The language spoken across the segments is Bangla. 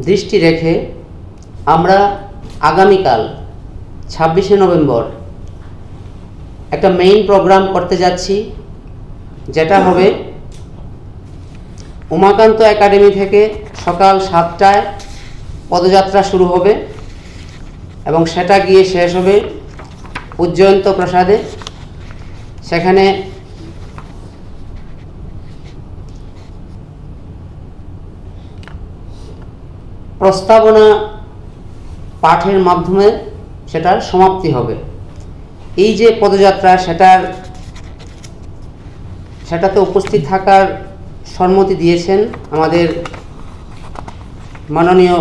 দৃষ্টি রেখে আমরা আগামীকাল 26শে নভেম্বর একটা মেইন প্রোগ্রাম করতে যাচ্ছি, যেটা হবে উমাকান্ত একাডেমি থেকে সকাল 7টায় পদযাত্রা শুরু হবে এবং সেটা গিয়ে শেষ হবে উজ্জয়ন্ত প্রাসাদে। সেখানে প্রস্তাবনা পাঠের মাধ্যমে সেটার সমাপ্তি হবে। এই যে পদযাত্রা, সেটাতে উপস্থিত থাকার সম্মতি দিয়েছেন আমাদের মাননীয়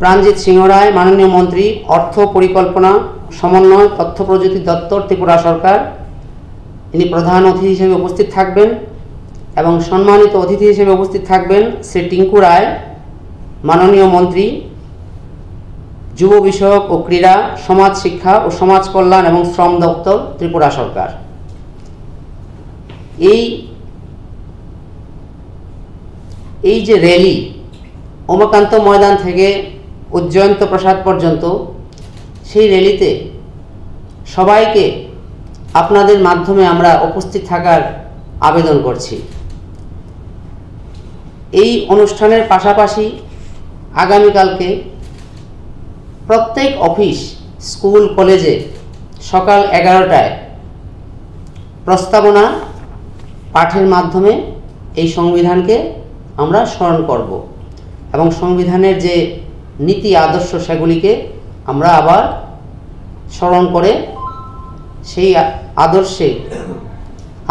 প্রাণজিৎ সিংহ রায়, মাননীয় মন্ত্রী, অর্থ পরিকল্পনা সমন্বয় তথ্য প্রযুক্তি দপ্তর, ত্রিপুরা সরকার। ইনি প্রধান অতিথি হিসেবে উপস্থিত থাকবেন এবং সম্মানিত অতিথি হিসেবে উপস্থিত থাকবেন শ্রী টিঙ্কু রায়, মাননীয় মন্ত্রী, যুব বিষয়ক ও ক্রীড়া, সমাজ শিক্ষা ও সমাজ কল্যাণ এবং শ্রম দপ্তর, ত্রিপুরা সরকার। এই যে র্যালি উমাকান্ত ময়দান থেকে উজ্জয়ন্ত প্রাসাদ পর্যন্ত, সেই র্যালিতে সবাইকে আপনাদের মাধ্যমে আমরা উপস্থিত থাকার আবেদন করছি। এই অনুষ্ঠানের পাশাপাশি আগামীকালকে প্রত্যেক অফিস, স্কুল, কলেজে সকাল 11টায় প্রস্তাবনা পাঠের মাধ্যমে এই সংবিধানকে আমরা স্মরণ করব এবং সংবিধানের যে নীতি আদর্শ সেগুলিকে আমরা আবার স্মরণ করে সেই আদর্শে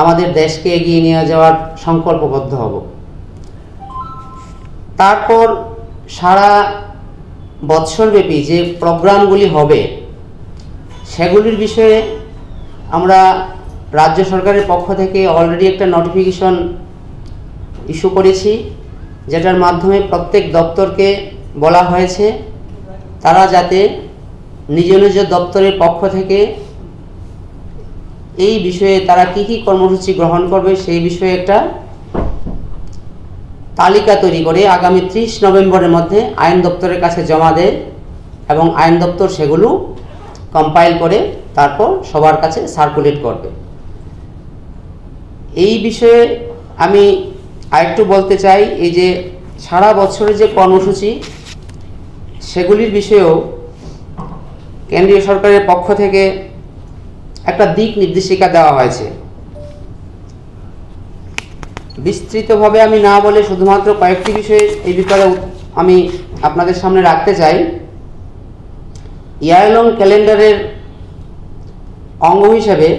আমাদের দেশকে এগিয়ে নিয়ে যাওয়ার সংকল্পবদ্ধ হব। তারপর সারা বৎসরব্যাপী যে প্রোগ্রামগুলি হবে সেগুলির বিষয়ে আমরা রাজ্য সরকারের পক্ষ থেকে অলরেডি একটা নোটিফিকেশন ইস্যু করেছি, যেটার মাধ্যমে প্রত্যেক দপ্তরকে বলা হয়েছে তারা যাতে নিজ নিজ দপ্তরের পক্ষ থেকে এই বিষয়ে তারা কি কি কর্মসূচি গ্রহণ করবে সেই বিষয়ে একটা তালিকা তৈরি করে আগামী 30 নভেম্বরের মধ্যে আইন দপ্তরের কাছে জমা দেয় এবং আইন দপ্তর সেগুলো কম্পাইল করে তারপর সবার কাছে সার্কুলেট করবে। এই বিষয়ে আমি আরেকটু বলতে চাই, এই যে সারা বছরের যে কর্মসূচি সেগুলির বিষয়েও কেন্দ্রীয় সরকারের পক্ষ থেকে একটা দিক নির্দেশিকা দেওয়া হয়েছে। বিস্তৃতভাবে আমি না বলে শুধুমাত্র কয়েকটি বিষয়ে এই ব্যাপারে আমি আপনাদের সামনে রাখতে চাই। ইয়ারলং ক্যালেন্ডারের অঙ্গ হিসেবে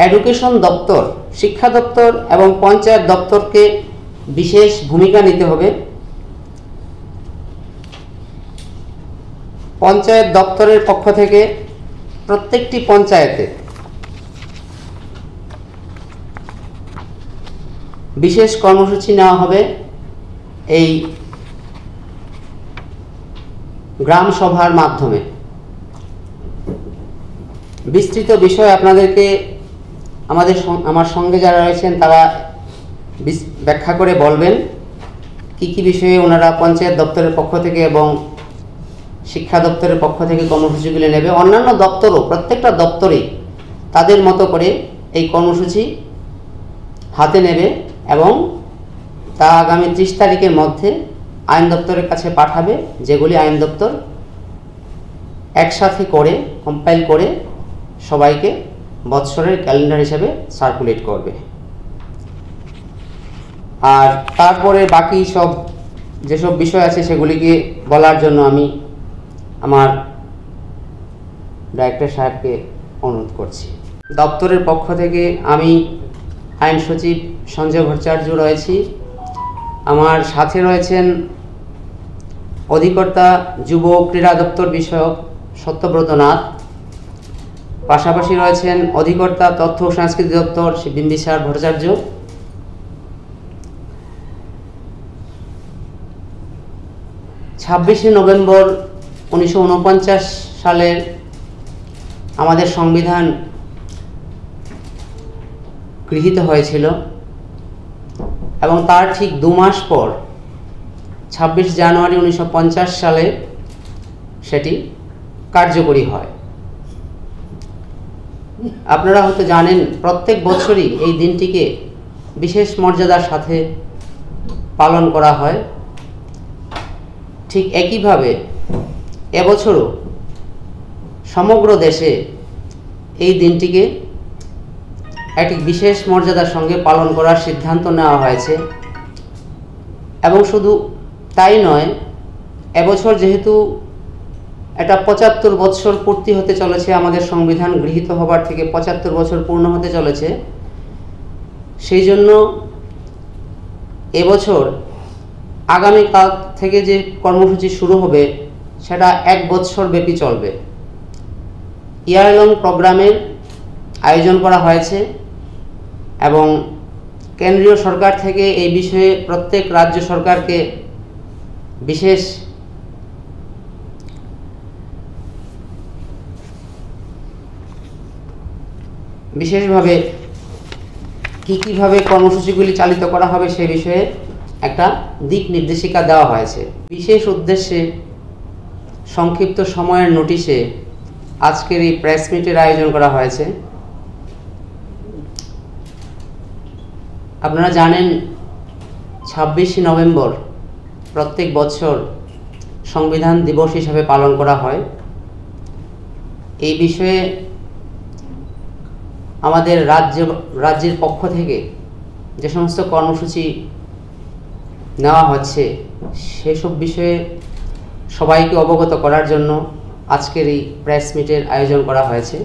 এডুকেশন দপ্তর, শিক্ষা দপ্তর এবং পঞ্চায়েত দপ্তরকে বিশেষ ভূমিকা নিতে হবে। পঞ্চায়েত দপ্তরের পক্ষ থেকে প্রত্যেকটি পঞ্চায়েতে বিশেষ কর্মসূচি নেওয়া হবে এই গ্রাম সভার মাধ্যমে। বিস্তৃত বিষয় আপনাদেরকে আমার সঙ্গে যারা রয়েছেন তারা ব্যাখ্যা করে বলবেন কি কি বিষয়ে ওনারা পঞ্চায়েত দপ্তরের পক্ষ থেকে এবং শিক্ষা দপ্তরের পক্ষ থেকে কর্মসূচিগুলি নেবে। অন্যান্য দপ্তরও প্রত্যেকটা দপ্তরেই তাদের মতো করে এই কর্মসূচি হাতে নেবে এবং তা আগামী 30 তারিখের মধ্যে আইন দপ্তরের কাছে পাঠাবে, যেগুলি আইন দপ্তর একসাথে করে কম্পাইল করে সবাইকে বৎসরের ক্যালেন্ডার হিসেবে সার্কুলেট করবে। আর তারপরে বাকি যেসব বিষয় আছে সেগুলিকে বলার জন্য আমি আমার ডাইরেক্টর সাহেবকে অনুরোধ করছি। দপ্তরের পক্ষ থেকে আমি আইন সচিব সঞ্জয় ভট্টাচার্য রয়েছি, আমার সাথে রয়েছেন অধিকর্তা যুব ক্রীড়া দপ্তর বিষয়ক সত্যব্রত নাথ, পাশাপাশি রয়েছেন অধিকর্তা তথ্য ও সংস্কৃতি দপ্তর শ্রী বিম্বিসার ভট্টাচার্য। 26শে নভেম্বর 1949 সালের আমাদের সংবিধান গৃহীত হয়েছিল এবং তার ঠিক 2 মাস পর 26 জানুয়ারি 1950 সালে সেটি কার্যকরী হয়। আপনারা হয়তো জানেন প্রত্যেক বছরই এই দিনটিকে বিশেষ মর্যাদার সাথে পালন করা হয়। ঠিক একইভাবে এবছরও সমগ্র দেশে এই দিনটিকে একটি বিশেষ মর্যাদার সঙ্গে পালন করার সিদ্ধান্ত নেওয়া হয়েছে। এবং শুধু তাই নয়, এবছর যেহেতু এটা 75 বছর পূর্তি হতে চলেছে, আমাদের সংবিধান গৃহীত হবার থেকে 75 বছর পূর্ণ হতে চলেছে, সেই জন্য এবছর আগামীকাল থেকে যে কর্মসূচি শুরু হবে সেটা 1 বছর ব্যাপী চলবে। ইয়ার লং প্রোগ্রামের আয়োজন করা হয়েছে এবং কেন্দ্রীয় সরকার থেকে এই বিষয়ে প্রত্যেক রাজ্য সরকারকে বিশেষভাবে কীভাবে কর্মসূচিগুলি চালিত করা হবে সে বিষয়ে একটা দিক নির্দেশিকা দেওয়া হয়েছে। বিশেষ উদ্দেশ্যে সংক্ষিপ্ত সময়ের নোটিশে আজকের এই প্রেস মিটের আয়োজন করা হয়েছে। আপনারা জানেন 26 নভেম্বর প্রত্যেক বছর সংবিধান দিবস হিসাবে পালন করা হয়। এই বিষয়ে আমাদের রাজ্যের পক্ষ থেকে যে সমস্ত কর্মসূচি নেওয়া হচ্ছে সেসব বিষয়ে সবাইকে অবগত করার জন্য আজকের এই প্রেস মিটের আয়োজন করা হয়েছে।